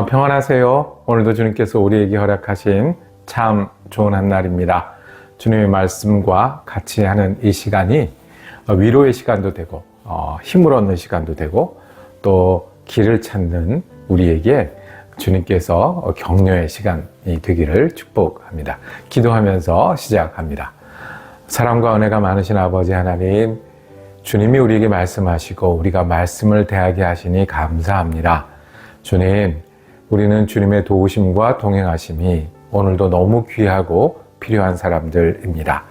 평안하세요. 오늘도 주님께서 우리에게 허락하신 참 좋은 한날입니다. 주님의 말씀과 같이 하는 이 시간이 위로의 시간도 되고 힘을 얻는 시간도 되고 또 길을 찾는 우리에게 주님께서 격려의 시간이 되기를 축복합니다. 기도하면서 시작합니다. 사랑과 은혜가 많으신 아버지 하나님, 주님이 우리에게 말씀하시고 우리가 말씀을 대하게 하시니 감사합니다. 주님, 우리는 주님의 도우심과 동행하심이 오늘도 너무 귀하고 필요한 사람들입니다.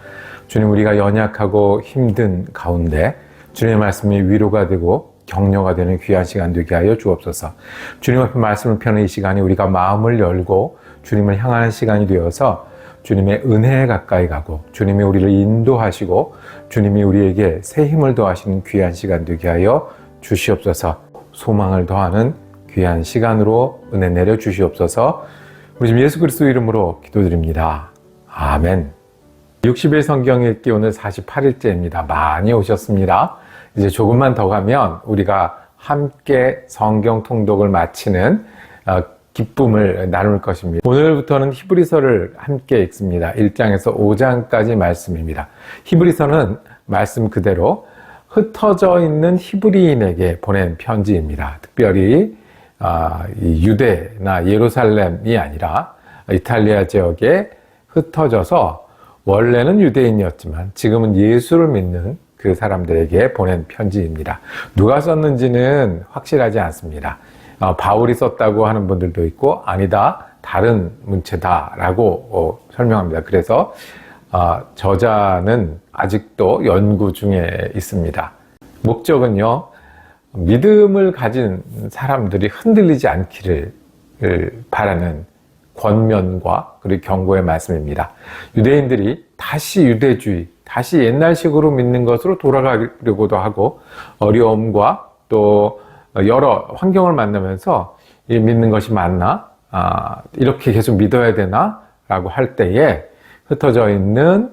주님, 우리가 연약하고 힘든 가운데 주님의 말씀이 위로가 되고 격려가 되는 귀한 시간 되게 하여 주옵소서. 주님 앞에 말씀을 펴는 이 시간이 우리가 마음을 열고 주님을 향하는 시간이 되어서 주님의 은혜에 가까이 가고 주님이 우리를 인도하시고 주님이 우리에게 새 힘을 더하시는 귀한 시간 되게 하여 주시옵소서. 소망을 더하는 귀한 시간으로 은혜 내려 주시옵소서. 우리 지금 예수 그리스도 이름으로 기도드립니다. 아멘. 60일 성경 읽기 오늘 48일째입니다. 많이 오셨습니다. 이제 조금만 더 가면 우리가 함께 성경 통독을 마치는 기쁨을 나눌 것입니다. 오늘부터는 히브리서를 함께 읽습니다. 1장에서 5장까지 말씀입니다. 히브리서는 말씀 그대로 흩어져 있는 히브리인에게 보낸 편지입니다. 특별히 유대나 예루살렘이 아니라 이탈리아 지역에 흩어져서 원래는 유대인이었지만 지금은 예수를 믿는 그 사람들에게 보낸 편지입니다. 누가 썼는지는 확실하지 않습니다. 바울이 썼다고 하는 분들도 있고 아니다, 다른 문체다라고 설명합니다. 그래서 저자는 아직도 연구 중에 있습니다. 목적은요, 믿음을 가진 사람들이 흔들리지 않기를 바라는 권면과 그리고 경고의 말씀입니다. 유대인들이 다시 유대주의, 다시 옛날식으로 믿는 것으로 돌아가려고도 하고 어려움과 또 여러 환경을 만나면서 믿는 것이 맞나? 이렇게 계속 믿어야 되나? 라고 할 때에 흩어져 있는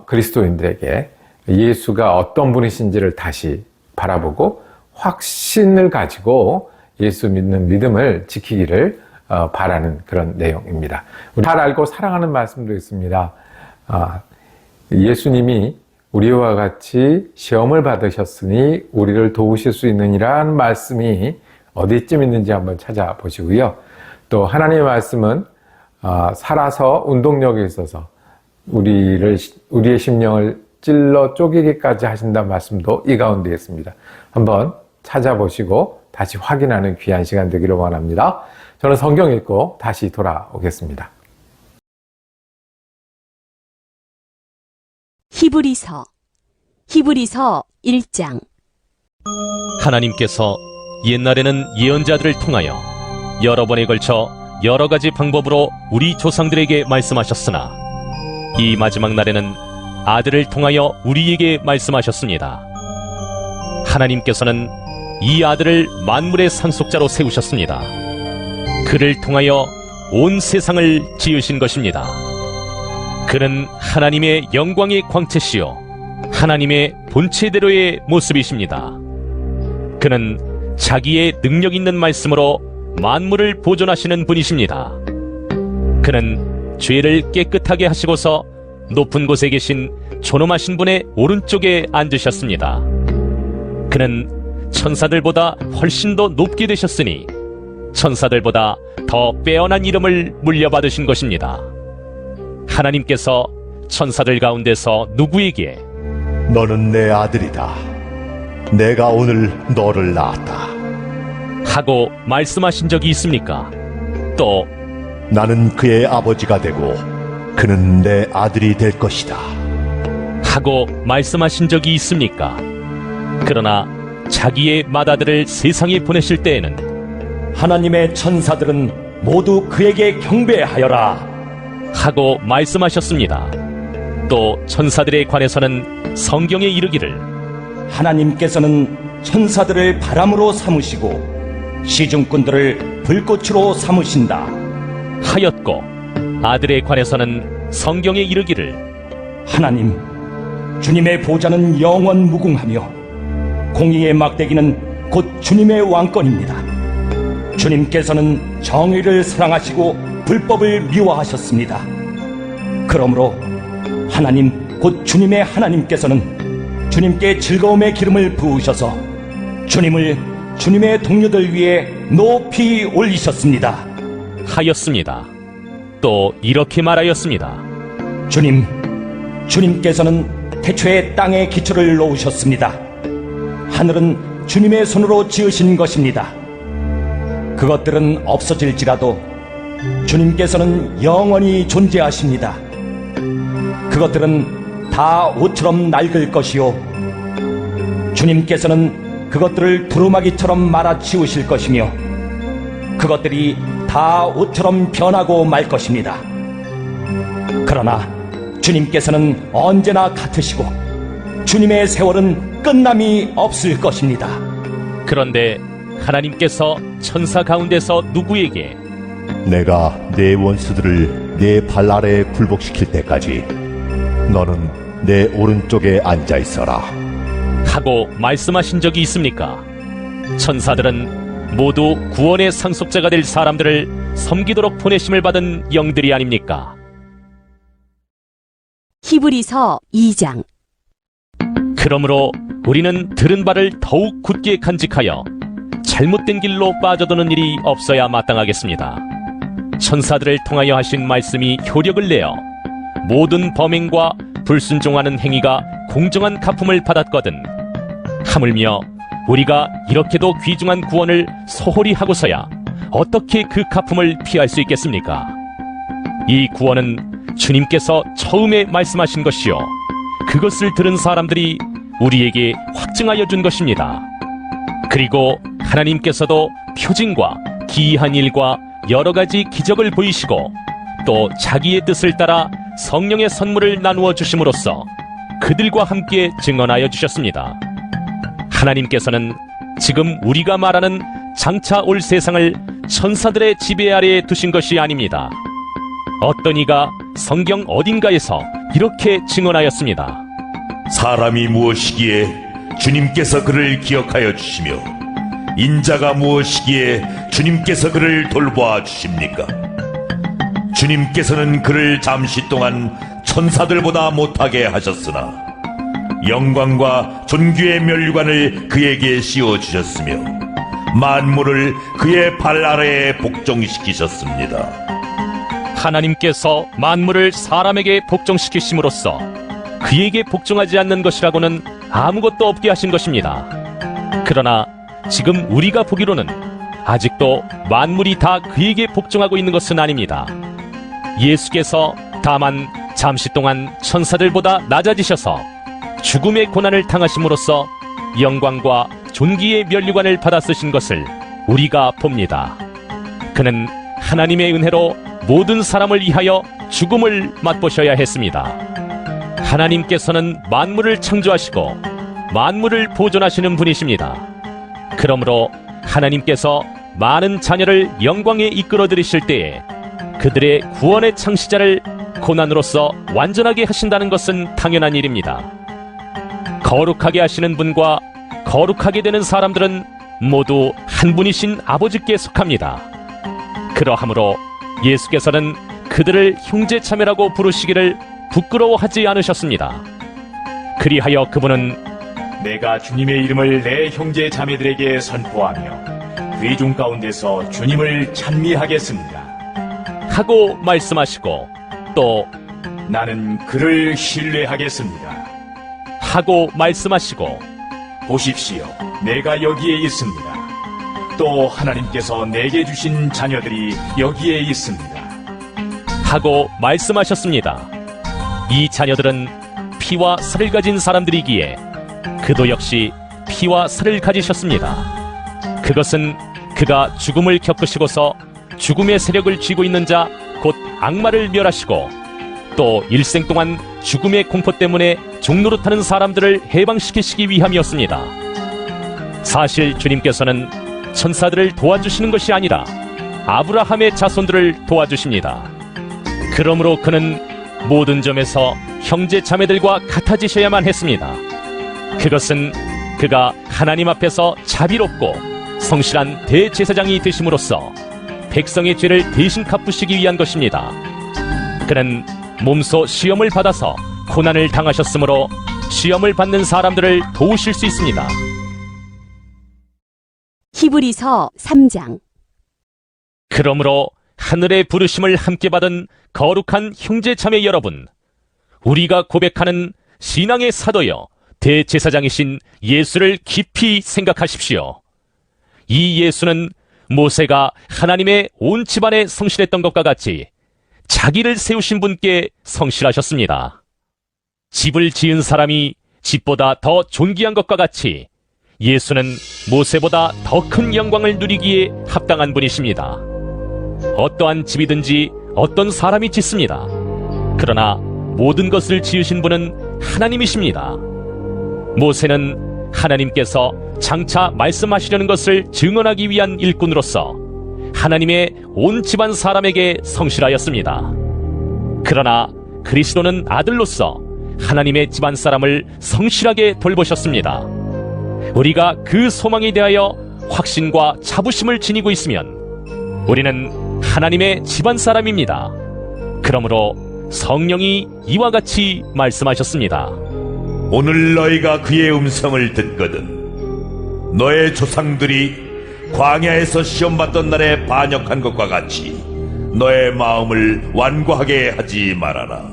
그리스도인들에게 예수가 어떤 분이신지를 다시 바라보고 확신을 가지고 예수 믿는 믿음을 지키기를 바라는 그런 내용입니다. 잘 알고 사랑하는 말씀도 있습니다. 예수님이 우리와 같이 시험을 받으셨으니 우리를 도우실 수 있느니라는 말씀이 어디쯤 있는지 한번 찾아보시고요. 또 하나님의 말씀은 살아서 운동력이 있어서 우리의 심령을 찔러 쪼개기까지 하신다는 말씀도 이 가운데 있습니다. 한번 찾아보시고 다시 확인하는 귀한 시간 되기를 원합니다. 저는 성경 읽고 다시 돌아오겠습니다. 히브리서 1장. 하나님께서 옛날에는 예언자들을 통하여 여러 번에 걸쳐 여러 가지 방법으로 우리 조상들에게 말씀하셨으나 이 마지막 날에는 아들을 통하여 우리에게 말씀하셨습니다. 하나님께서는 이 아들을 만물의 상속자로 세우셨습니다. 그를 통하여 온 세상을 지으신 것입니다. 그는 하나님의 영광의 광채시요 하나님의 본체대로의 모습이십니다. 그는 자기의 능력 있는 말씀으로 만물을 보존하시는 분이십니다. 그는 죄를 깨끗하게 하시고서 높은 곳에 계신 존엄하신 분의 오른쪽에 앉으셨습니다. 그는 천사들보다 훨씬 더 높게 되셨으니 천사들보다 더 빼어난 이름을 물려받으신 것입니다. 하나님께서 천사들 가운데서 누구에게 너는 내 아들이다. 내가 오늘 너를 낳았다. 하고 말씀하신 적이 있습니까? 또 나는 그의 아버지가 되고 그는 내 아들이 될 것이다. 하고 말씀하신 적이 있습니까? 그러나 자기의 맏아들을 세상에 보내실 때에는 하나님의 천사들은 모두 그에게 경배하여라 하고 말씀하셨습니다. 또 천사들에 관해서는 성경에 이르기를 하나님께서는 천사들을 바람으로 삼으시고 시중꾼들을 불꽃으로 삼으신다 하였고 아들에 관해서는 성경에 이르기를 하나님 주님의 보좌는 영원 무궁하며 공의의 막대기는 곧 주님의 왕권입니다. 주님께서는 정의를 사랑하시고 불법을 미워하셨습니다. 그러므로 하나님 곧 주님의 하나님께서는 주님께 즐거움의 기름을 부으셔서 주님을 주님의 동료들 위해 높이 올리셨습니다. 하였습니다. 또 이렇게 말하였습니다. 주님께서는 태초에 땅에 기초를 놓으셨습니다. 하늘은 주님의 손으로 지으신 것입니다. 그것들은 없어질지라도 주님께서는 영원히 존재하십니다. 그것들은 다 옷처럼 낡을 것이요 주님께서는 그것들을 두루마기처럼 말아치우실 것이며 그것들이 다 옷처럼 변하고 말 것입니다. 그러나 주님께서는 언제나 같으시고 주님의 세월은 끝남이 없을 것입니다. 그런데 하나님께서 천사 가운데서 누구에게 내가 내 원수들을 내 발 아래에 굴복시킬 때까지 너는 내 오른쪽에 앉아 있어라 하고 말씀하신 적이 있습니까? 천사들은 모두 구원의 상속자가 될 사람들을 섬기도록 보내심을 받은 영들이 아닙니까? 히브리서 2장. 그러므로 우리는 들은 바를 더욱 굳게 간직하여 잘못된 길로 빠져드는 일이 없어야 마땅하겠습니다. 천사들을 통하여 하신 말씀이 효력을 내어 모든 범행과 불순종하는 행위가 공정한 갚음을 받았거든 하물며 우리가 이렇게도 귀중한 구원을 소홀히 하고서야 어떻게 그 갚음을 피할 수 있겠습니까? 이 구원은 주님께서 처음에 말씀하신 것이요 그것을 들은 사람들이 우리에게 확증하여 준 것입니다. 그리고 하나님께서도 표징과 기이한 일과 여러 가지 기적을 보이시고 또 자기의 뜻을 따라 성령의 선물을 나누어 주심으로써 그들과 함께 증언하여 주셨습니다. 하나님께서는 지금 우리가 말하는 장차 올 세상을 천사들의 지배 아래에 두신 것이 아닙니다. 어떤 이가 성경 어딘가에서 이렇게 증언하였습니다. 사람이 무엇이기에 주님께서 그를 기억하여 주시며 인자가 무엇이기에 주님께서 그를 돌보아 주십니까? 주님께서는 그를 잠시 동안 천사들보다 못하게 하셨으나 영광과 존귀의 면류관을 그에게 씌워주셨으며 만물을 그의 발 아래에 복종시키셨습니다. 하나님께서 만물을 사람에게 복종시키심으로써 그에게 복종하지 않는 것이라고는 아무것도 없게 하신 것입니다. 그러나 지금 우리가 보기로는 아직도 만물이 다 그에게 복종하고 있는 것은 아닙니다. 예수께서 다만 잠시 동안 천사들보다 낮아지셔서 죽음의 고난을 당하심으로써 영광과 존귀의 면류관을 받아 쓰신 것을 우리가 봅니다. 그는 하나님의 은혜로 모든 사람을 위하여 죽음을 맛보셔야 했습니다. 하나님께서는 만물을 창조하시고 만물을 보존하시는 분이십니다. 그러므로 하나님께서 많은 자녀를 영광에 이끌어 들이실 때에 그들의 구원의 창시자를 고난으로서 완전하게 하신다는 것은 당연한 일입니다. 거룩하게 하시는 분과 거룩하게 되는 사람들은 모두 한 분이신 아버지께 속합니다. 그러하므로 예수께서는 그들을 형제자매라고 부르시기를 부끄러워하지 않으셨습니다. 그리하여 그분은 내가 주님의 이름을 내 형제 자매들에게 선포하며 회중 가운데서 주님을 찬미하겠습니다. 하고 말씀하시고 또 나는 그를 신뢰하겠습니다. 하고 말씀하시고 보십시오, 내가 여기에 있습니다. 또 하나님께서 내게 주신 자녀들이 여기에 있습니다. 하고 말씀하셨습니다. 이 자녀들은 피와 살을 가진 사람들이기에 그도 역시 피와 살을 가지셨습니다. 그것은 그가 죽음을 겪으시고서 죽음의 세력을 쥐고 있는 자 곧 악마를 멸하시고 또 일생 동안 죽음의 공포 때문에 종노릇하는 사람들을 해방시키시기 위함이었습니다. 사실 주님께서는 천사들을 도와주시는 것이 아니라 아브라함의 자손들을 도와주십니다. 그러므로 그는 모든 점에서 형제 자매들과 같아지셔야만 했습니다. 그것은 그가 하나님 앞에서 자비롭고 성실한 대제사장이 되심으로써 백성의 죄를 대신 갚으시기 위한 것입니다. 그는 몸소 시험을 받아서 고난을 당하셨으므로 시험을 받는 사람들을 도우실 수 있습니다. 히브리서 3장. 그러므로 하늘의 부르심을 함께 받은 거룩한 형제 자매 여러분, 우리가 고백하는 신앙의 사도여 대제사장이신 예수를 깊이 생각하십시오. 이 예수는 모세가 하나님의 온 집안에 성실했던 것과 같이 자기를 세우신 분께 성실하셨습니다. 집을 지은 사람이 집보다 더 존귀한 것과 같이 예수는 모세보다 더 큰 영광을 누리기에 합당한 분이십니다. 어떠한 집이든지 어떤 사람이 짓습니다. 그러나 모든 것을 지으신 분은 하나님이십니다. 모세는 하나님께서 장차 말씀하시려는 것을 증언하기 위한 일꾼으로서 하나님의 온 집안 사람에게 성실하였습니다. 그러나 그리스도는 아들로서 하나님의 집안 사람을 성실하게 돌보셨습니다. 우리가 그 소망에 대하여 확신과 자부심을 지니고 있으면 우리는 하나님의 집안 사람입니다. 그러므로 성령이 이와 같이 말씀하셨습니다. 오늘 너희가 그의 음성을 듣거든 너의 조상들이 광야에서 시험받던 날에 반역한 것과 같이 너의 마음을 완고하게 하지 말아라.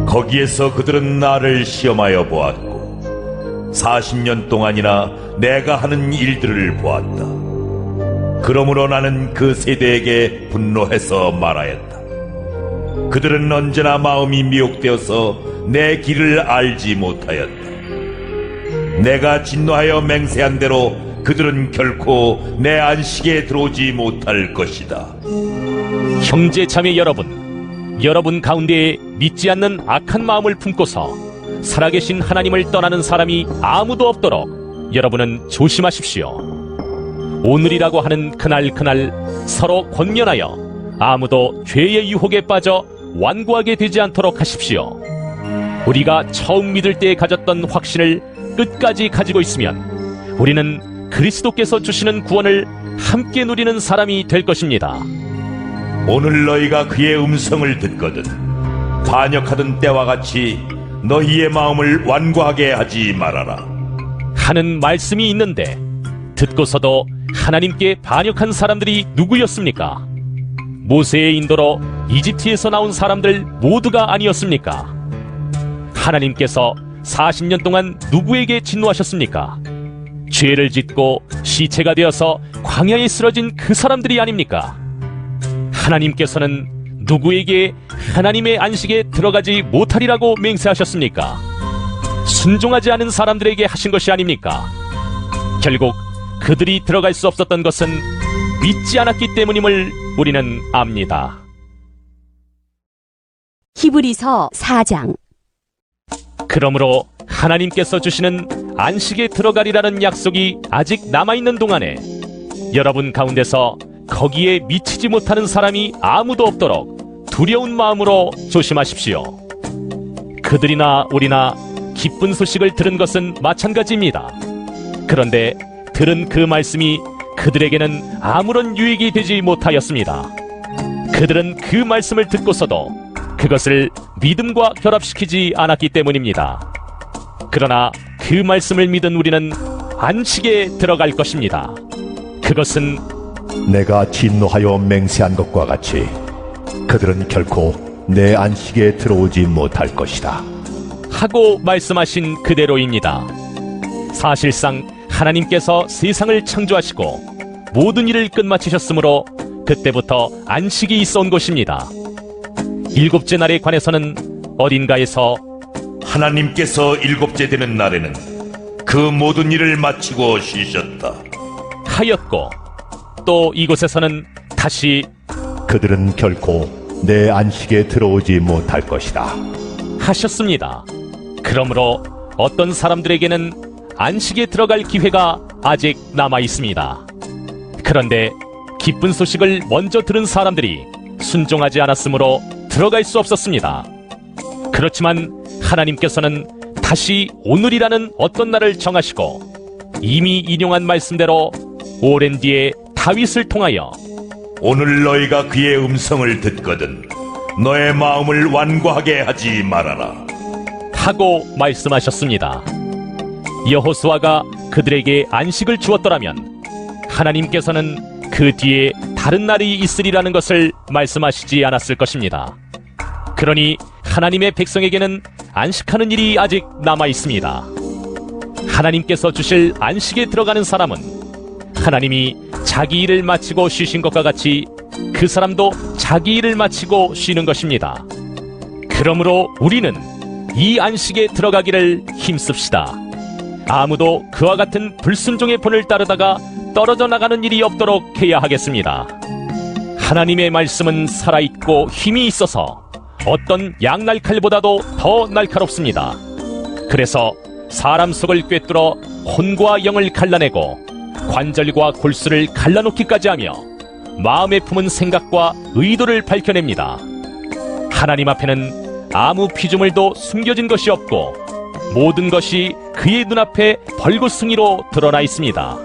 거기에서 그들은 나를 시험하여 보았고 40년 동안이나 내가 하는 일들을 보았다. 그러므로 나는 그 세대에게 분노해서 말하였다. 그들은 언제나 마음이 미혹되어서 내 길을 알지 못하였다. 내가 진노하여 맹세한 대로 그들은 결코 내 안식에 들어오지 못할 것이다. 형제 자매 여러분 가운데에 믿지 않는 악한 마음을 품고서 살아계신 하나님을 떠나는 사람이 아무도 없도록 여러분은 조심하십시오. 오늘이라고 하는 그날 서로 권면하여 아무도 죄의 유혹에 빠져 완고하게 되지 않도록 하십시오. 우리가 처음 믿을 때 가졌던 확신을 끝까지 가지고 있으면 우리는 그리스도께서 주시는 구원을 함께 누리는 사람이 될 것입니다. 오늘 너희가 그의 음성을 듣거든 반역하던 때와 같이 너희의 마음을 완고하게 하지 말아라. 하는 말씀이 있는데 듣고서도 하나님께 반역한 사람들이 누구였습니까? 모세의 인도로 이집트에서 나온 사람들 모두가 아니었습니까? 하나님께서 40년 동안 누구에게 진노하셨습니까? 죄를 짓고 시체가 되어서 광야에 쓰러진 그 사람들이 아닙니까? 하나님께서는 누구에게 하나님의 안식에 들어가지 못하리라고 맹세하셨습니까? 순종하지 않은 사람들에게 하신 것이 아닙니까? 결국 그들이 들어갈 수 없었던 것은 믿지 않았기 때문임을 우리는 압니다. 히브리서 4장. 그러므로 하나님께서 주시는 안식에 들어가리라는 약속이 아직 남아있는 동안에 여러분 가운데서 거기에 미치지 못하는 사람이 아무도 없도록 두려운 마음으로 조심하십시오. 그들이나 우리나 기쁜 소식을 들은 것은 마찬가지입니다. 그런데 들은 그 말씀이 그들에게는 아무런 유익이 되지 못하였습니다. 그들은 그 말씀을 듣고서도 그것을 믿음과 결합시키지 않았기 때문입니다. 그러나 그 말씀을 믿은 우리는 안식에 들어갈 것입니다. 그것은 내가 진노하여 맹세한 것과 같이 그들은 결코 내 안식에 들어오지 못할 것이다. 하고 말씀하신 그대로입니다. 사실상 하나님께서 세상을 창조하시고 모든 일을 끝마치셨으므로 그때부터 안식이 있어 온 것입니다. 일곱째 날에 관해서는 어딘가에서 하나님께서 일곱째 되는 날에는 그 모든 일을 마치고 쉬셨다 하였고, 또 이곳에서는 다시 그들은 결코 내 안식에 들어오지 못할 것이다. 하셨습니다. 그러므로 어떤 사람들에게는 안식에 들어갈 기회가 아직 남아 있습니다. 그런데 기쁜 소식을 먼저 들은 사람들이 순종하지 않았으므로 들어갈 수 없었습니다. 그렇지만 하나님께서는 다시 오늘이라는 어떤 날을 정하시고 이미 인용한 말씀대로 오랜 뒤에 다윗을 통하여 오늘 너희가 그의 음성을 듣거든 너의 마음을 완고하게 하지 말아라. 하고 말씀하셨습니다. 여호수아가 그들에게 안식을 주었더라면 하나님께서는 그 뒤에 다른 날이 있으리라는 것을 말씀하시지 않았을 것입니다. 그러니 하나님의 백성에게는 안식하는 일이 아직 남아 있습니다. 하나님께서 주실 안식에 들어가는 사람은 하나님이 자기 일을 마치고 쉬신 것과 같이 그 사람도 자기 일을 마치고 쉬는 것입니다. 그러므로 우리는 이 안식에 들어가기를 힘씁시다. 아무도 그와 같은 불순종의 본을 따르다가 떨어져 나가는 일이 없도록 해야 하겠습니다. 하나님의 말씀은 살아있고 힘이 있어서 어떤 양날칼보다도 더 날카롭습니다. 그래서 사람 속을 꿰뚫어 혼과 영을 갈라내고 관절과 골수를 갈라놓기까지 하며 마음에 품은 생각과 의도를 밝혀냅니다. 하나님 앞에는 아무 피조물도 숨겨진 것이 없고 모든 것이 그의 눈앞에 벌겋승이로 드러나 있습니다.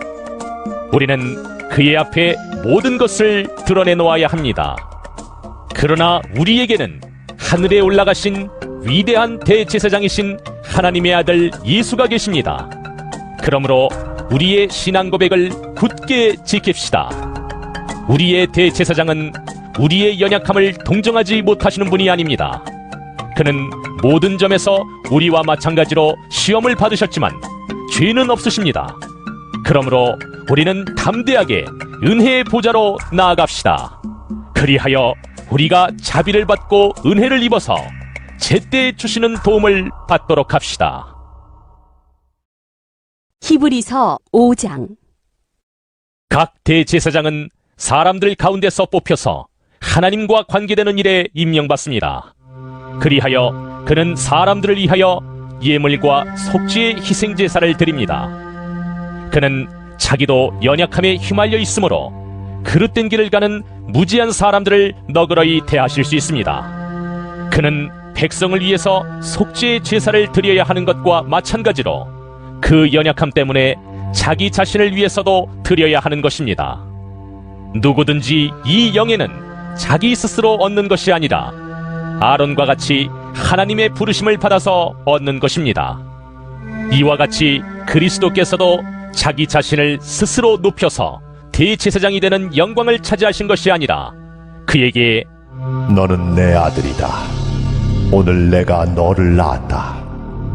우리는 그의 앞에 모든 것을 드러내놓아야 합니다. 그러나 우리에게는 하늘에 올라가신 위대한 대제사장이신 하나님의 아들 예수가 계십니다. 그러므로 우리의 신앙 고백을 굳게 지킵시다. 우리의 대제사장은 우리의 연약함을 동정하지 못하시는 분이 아닙니다. 그는 모든 점에서 우리와 마찬가지로 시험을 받으셨지만 죄는 없으십니다. 그러므로 우리는 담대하게 은혜의 보좌로 나아갑시다. 그리하여 우리가 자비를 받고 은혜를 입어서 제때 주시는 도움을 받도록 합시다. 히브리서 5장. 각 대제사장은 사람들 가운데서 뽑혀서 하나님과 관계되는 일에 임명받습니다. 그리하여 그는 사람들을 위하여 예물과 속죄의 희생제사를 드립니다. 그는 자기도 연약함에 휘말려 있으므로 그릇된 길을 가는 무지한 사람들을 너그러이 대하실 수 있습니다. 그는 백성을 위해서 속죄의 제사를 드려야 하는 것과 마찬가지로 그 연약함 때문에 자기 자신을 위해서도 드려야 하는 것입니다. 누구든지 이 영예는 자기 스스로 얻는 것이 아니라 아론과 같이 하나님의 부르심을 받아서 얻는 것입니다. 이와 같이 그리스도께서도 자기 자신을 스스로 높여서 대제사장이 되는 영광을 차지하신 것이 아니라 그에게 너는 내 아들이다. 오늘 내가 너를 낳았다.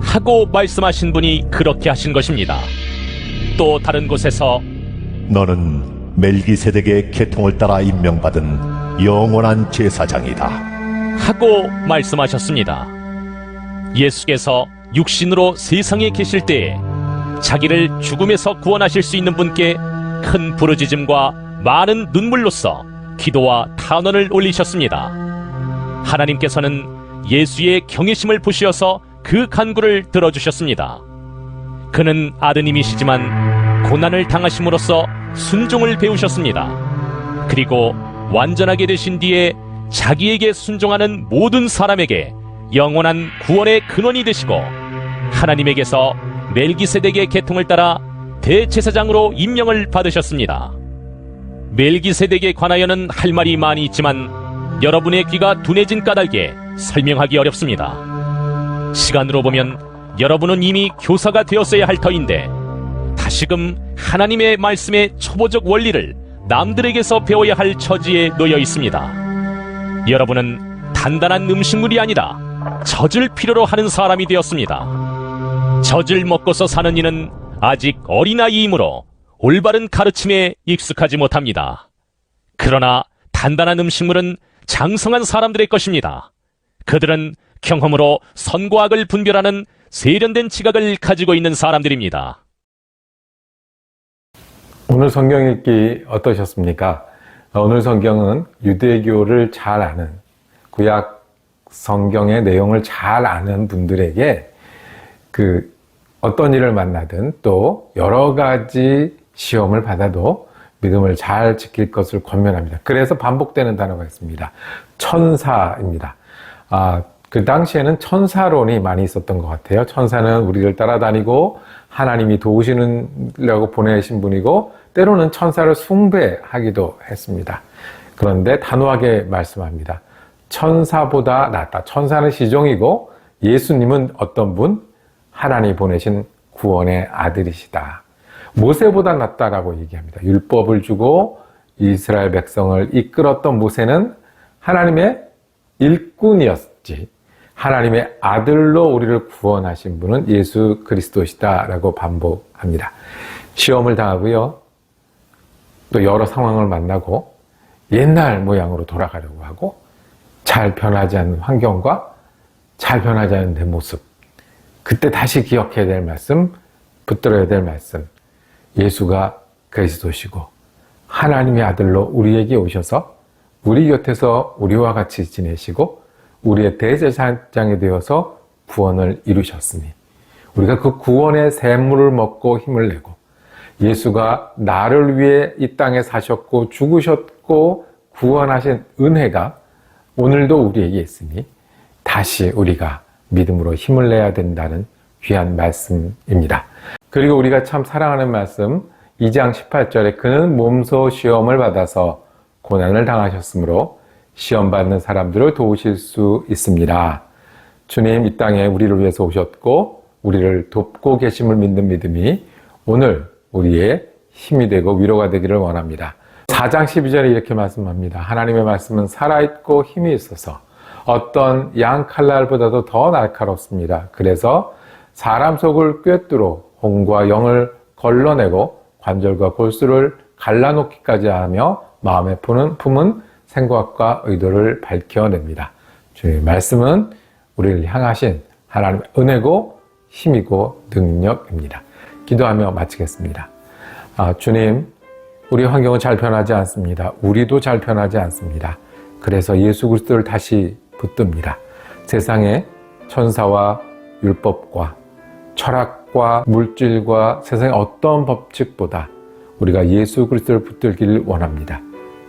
하고 말씀하신 분이 그렇게 하신 것입니다. 또 다른 곳에서 너는 멜기세덱의 계통을 따라 임명받은 영원한 제사장이다. 하고 말씀하셨습니다. 예수께서 육신으로 세상에 계실 때에 자기를 죽음에서 구원하실 수 있는 분께 큰 부르짖음과 많은 눈물로써 기도와 탄원을 올리셨습니다. 하나님께서는 예수의 경외심을 보시어서 그 간구를 들어주셨습니다. 그는 아드님이시지만 고난을 당하심으로써 순종을 배우셨습니다. 그리고 완전하게 되신 뒤에 자기에게 순종하는 모든 사람에게 영원한 구원의 근원이 되시고 하나님에게서 멜기세덱의 계통을 따라 대제사장으로 임명을 받으셨습니다. 멜기세덱에 관하여는 할 말이 많이 있지만 여러분의 귀가 둔해진 까닭에 설명하기 어렵습니다. 시간으로 보면 여러분은 이미 교사가 되었어야 할 터인데 다시금 하나님의 말씀의 초보적 원리를 남들에게서 배워야 할 처지에 놓여 있습니다. 여러분은 단단한 음식물이 아니라 젖을 필요로 하는 사람이 되었습니다. 젖을 먹고서 사는 이는 아직 어린아이이므로 올바른 가르침에 익숙하지 못합니다. 그러나 단단한 음식물은 장성한 사람들의 것입니다. 그들은 경험으로 선과 악을 분별하는 세련된 지각을 가지고 있는 사람들입니다. 오늘 성경 읽기 어떠셨습니까? 오늘 성경은 유대교를 잘 아는, 구약 성경의 내용을 잘 아는 분들에게 어떤 일을 만나든 또 여러 가지 시험을 받아도 믿음을 잘 지킬 것을 권면합니다. 그래서 반복되는 단어가 있습니다. 천사입니다. 그 당시에는 천사론이 많이 있었던 것 같아요. 천사는 우리를 따라다니고 하나님이 도우시려고 보내신 분이고 때로는 천사를 숭배하기도 했습니다. 그런데 단호하게 말씀합니다. 천사보다 낫다. 천사는 시종이고 예수님은 어떤 분? 하나님이 보내신 구원의 아들이시다. 모세보다 낫다라고 얘기합니다. 율법을 주고 이스라엘 백성을 이끌었던 모세는 하나님의 일꾼이었지. 하나님의 아들로 우리를 구원하신 분은 예수 그리스도시다라고 반복합니다. 시험을 당하고요. 또 여러 상황을 만나고 옛날 모양으로 돌아가려고 하고 잘 변하지 않는 환경과 잘 변하지 않는 내 모습. 그때 다시 기억해야 될 말씀, 붙들어야 될 말씀. 예수가 그리스도시고 하나님의 아들로 우리에게 오셔서 우리 곁에서 우리와 같이 지내시고 우리의 대제사장이 되어서 구원을 이루셨으니 우리가 그 구원의 샘물을 먹고 힘을 내고 예수가 나를 위해 이 땅에 사셨고 죽으셨고 구원하신 은혜가 오늘도 우리에게 있으니 다시 우리가 믿음으로 힘을 내야 된다는 귀한 말씀입니다. 그리고 우리가 참 사랑하는 말씀 2장 18절에 그는 몸소 시험을 받아서 고난을 당하셨으므로 시험받는 사람들을 도우실 수 있습니다. 주님 이 땅에 우리를 위해서 오셨고 우리를 돕고 계심을 믿는 믿음이 오늘 우리의 힘이 되고 위로가 되기를 원합니다. 4장 12절에 이렇게 말씀합니다. 하나님의 말씀은 살아있고 힘이 있어서 어떤 양 칼날보다도 더 날카롭습니다. 그래서 사람 속을 꿰뚫어 혼과 영을 걸러내고 관절과 골수를 갈라놓기까지 하며 마음에 품은 생각과 의도를 밝혀냅니다. 주님의 말씀은 우리를 향하신 하나님의 은혜고 힘이고 능력입니다. 기도하며 마치겠습니다. 주님, 우리 환경은 잘 변하지 않습니다. 우리도 잘 변하지 않습니다. 그래서 예수 그리스도를 다시 붙듭니다. 세상의 천사와 율법과 철학과 물질과 세상의 어떤 법칙보다 우리가 예수 그리스도를 붙들기를 원합니다.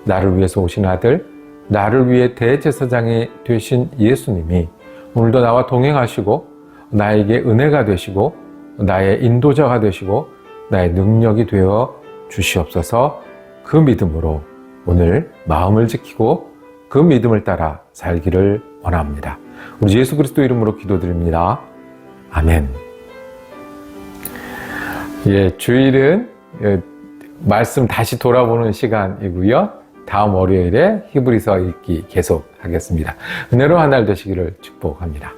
나를 위해서 오신 아들, 나를 위해 대제사장이 되신 예수님이 오늘도 나와 동행하시고 나에게 은혜가 되시고 나의 인도자가 되시고 나의 능력이 되어 주시옵소서. 그 믿음으로 오늘 마음을 지키고 그 믿음을 따라 살기를 원합니다. 우리 예수 그리스도 이름으로 기도드립니다. 아멘. 주일은 말씀 다시 돌아보는 시간이고요. 다음 월요일에 히브리서 읽기 계속하겠습니다. 은혜로운 한 날 되시기를 축복합니다.